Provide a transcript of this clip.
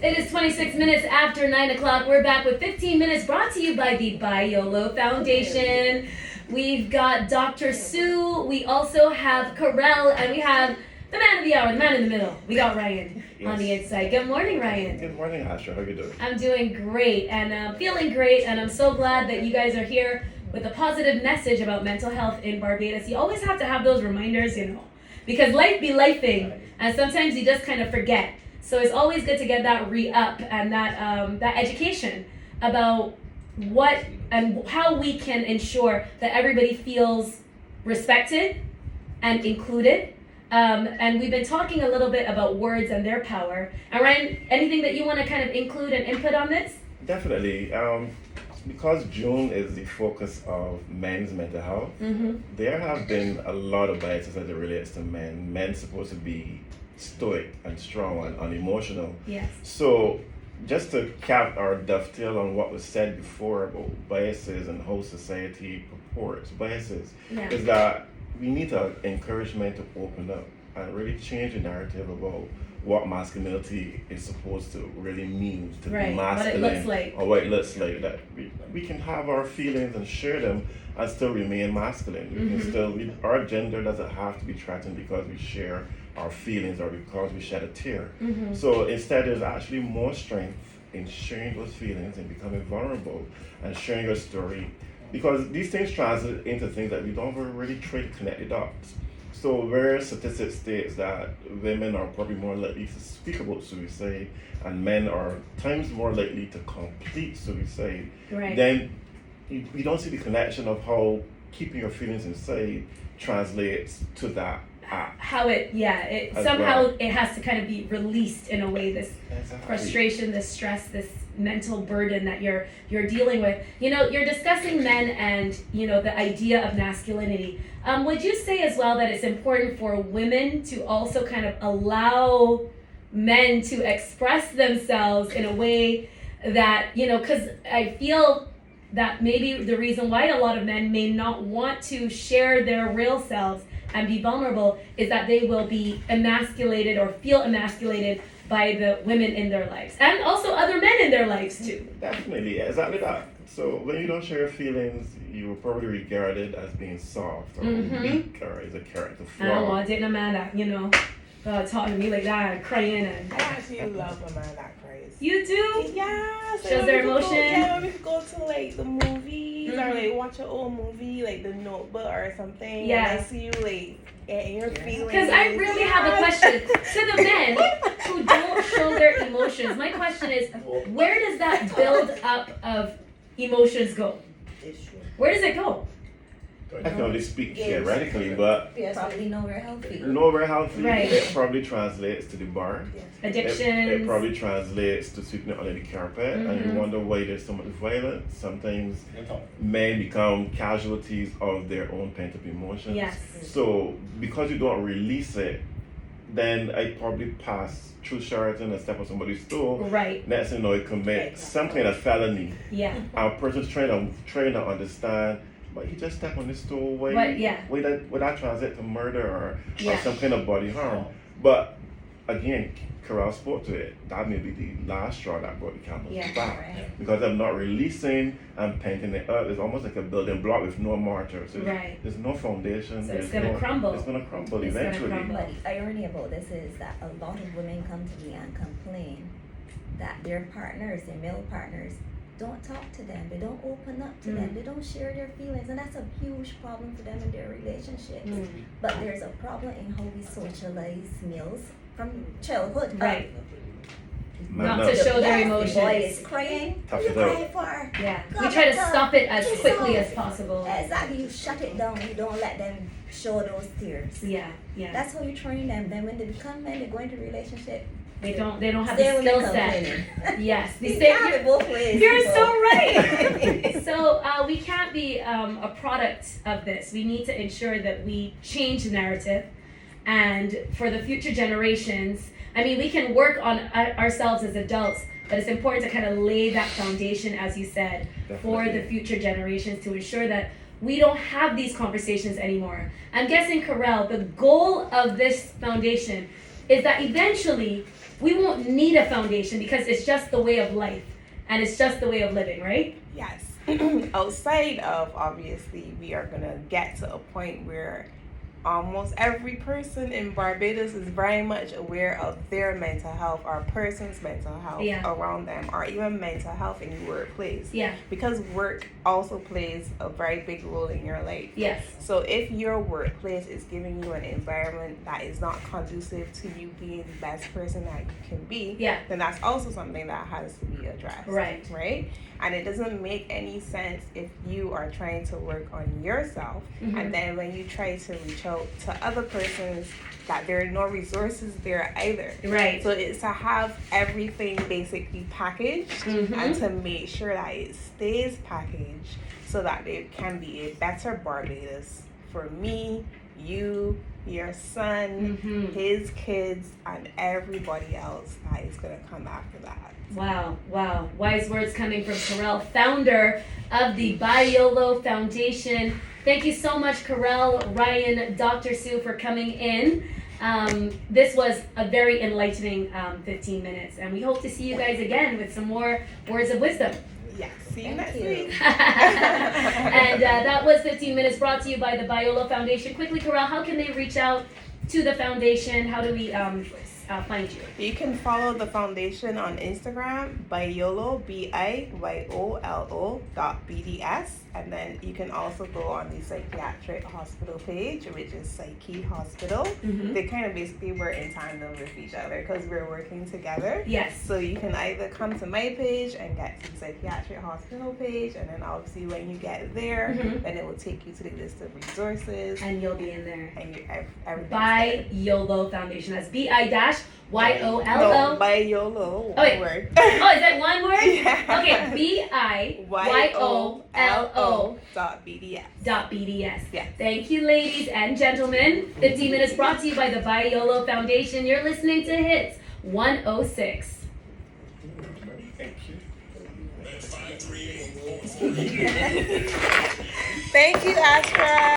It is 26 minutes after 9 o'clock. We're back with 15 minutes brought to you by the biYolo Foundation. We've got Dr. Sue. We also have Carell, and we have the man of the hour, the man in the middle. We got Ryan on the inside. Good morning, Ryan. Good morning, Asher. How are you doing? I'm doing great, and I'm feeling great, and I'm so glad that you guys are here with a positive message about mental health in Barbados. You always have to have those reminders, because life be lifing, and sometimes you just kind of forget. So it's always good to get that re-up and that education about what and how we can ensure that everybody feels respected and included. And we've been talking a little bit about words and their power. And Ryan, anything that you want to kind of include and input on this? Definitely. Because June is the focus of men's mental health, there have been a lot of biases as it relates to men. Men supposed to be stoic and strong and unemotional. Yes. So just to cap or dovetail on what was said before about biases and how society purports biases, is that we need to encourage men to open up and really change the narrative about what masculinity is supposed to really mean to be masculine, what it looks like, or what it looks like. That we can have our feelings and share them and still remain masculine. We can still, our gender doesn't have to be threatened because we share our feelings or because we shed a tear. So instead, there's actually more strength in sharing those feelings and becoming vulnerable and sharing your story, because these things translate into things that we don't really try to connect the dots. So various statistics states that women are probably more likely to speak about suicide and men are times more likely to complete suicide. Then you don't see the connection of how keeping your feelings inside translates to that act. How it somehow it has to kind of be released in a way, this frustration, this stress, this mental burden that you're dealing with. You're discussing men and the idea of masculinity. Would you say as well that it's important for women to also kind of allow men to express themselves in a way that, because I feel that maybe the reason why a lot of men may not want to share their real selves and be vulnerable is that they will be emasculated or feel emasculated by the women in their lives, and also other men in their lives too. Definitely, exactly that. So when you don't share your feelings, you will probably regarded as being soft or weak or as a character flaw. I didn't a man that talking to me like that, crying and. I actually love a man that cries. You do? Yeah. Shows their emotion. When we go to like the movies or like watch an old movie like The Notebook or something. Yeah. And I see you like in your feelings. Because I really have a question to the men who don't show their emotions. My question is, where does that build up of emotions go? Where does it go? I can only speak theoretically, but probably nowhere healthy. Right. It probably translates to the bar. Addictions. It probably translates to sweeping it under the carpet, and you wonder why there's so much violence. Sometimes men become casualties of their own pent-up emotions. Yes. So because you don't release it, then I probably pass through Sheraton and step on somebody's toe. Right. Next thing you know, it commits some kind of felony. Yeah. Our person's trying to understand. But he just stepped on this stool would that translate to murder or some kind of body harm? But again, Carell spoke to it. That may be the last straw that brought the camel's back. Because I'm not releasing and painting it up. It's almost like a building block with no mortar. So there's no foundation. So it's going to crumble. It's going to crumble eventually. But the irony about this is that a lot of women come to me and complain that their partners, their male partners, don't talk to them, they don't open up to them, they don't share their feelings, and that's a huge problem for them in their relationships. But there's a problem in how we socialize males from childhood. Right. Not to show their emotions. The boy is crying, what are you crying for? Yeah. We try to stop it as quickly as possible. Exactly, you shut it down, you don't let them show those tears. Yeah. That's how you train them. Then when they become men, they go into relationship. They don't have the skill set. Yes. You're You're so right. So we can't be a product of this. We need to ensure that we change the narrative, and for the future generations, we can work on ourselves as adults, but it's important to kind of lay that foundation, as you said, for the future generations to ensure that we don't have these conversations anymore. I'm guessing, Carell, the goal of this foundation is that eventually we won't need a foundation because it's just the way of life and it's just the way of living, right? Yes. Outside of, obviously, we are going to get to a point where almost every person in Barbados is very much aware of their mental health or person's mental health around them, or even mental health in the workplace. Yeah. Because work also plays a very big role in your life. Yes. So if your workplace is giving you an environment that is not conducive to you being the best person that you can be, then that's also something that has to be addressed. Right? And it doesn't make any sense if you are trying to work on yourself and then when you try to reach out to other persons, that there are no resources there either. Right. So it's to have everything basically packaged and to make sure that it stays packaged so that it can be a better Barbados for me, you, your son, his kids, and everybody else that is going to come after that. Wow. Wise words coming from Karel, founder of the biYolo Foundation. Thank you so much, Karel, Ryan, Dr. Sue, for coming in. This was a very enlightening 15 minutes, and we hope to see you guys again with some more words of wisdom. Yes, see you next week. And that was 15 minutes brought to you by the biYolo Foundation. Quickly, Karel, how can they reach out to the foundation? How do we find you? You can follow the foundation on Instagram, biYolo, biYolo.BDS, and then you can also go on the psychiatric hospital page, which is Psychi Hospital. They kind of basically work in tandem with each other because we're working together. Yes. So you can either come to my page and get to the psychiatric hospital page, and then obviously when you get there, then it will take you to the list of resources. And you'll be in there. And everything's biYolo Foundation. That's biYolo. No, biYolo. One word. Oh, is that one word? Yeah. Okay, biYolo.BDS. Yeah. Thank you, ladies and gentlemen. 15 minutes brought to you by the biYolo Foundation. You're listening to HITZ 106. Thank you, Astra.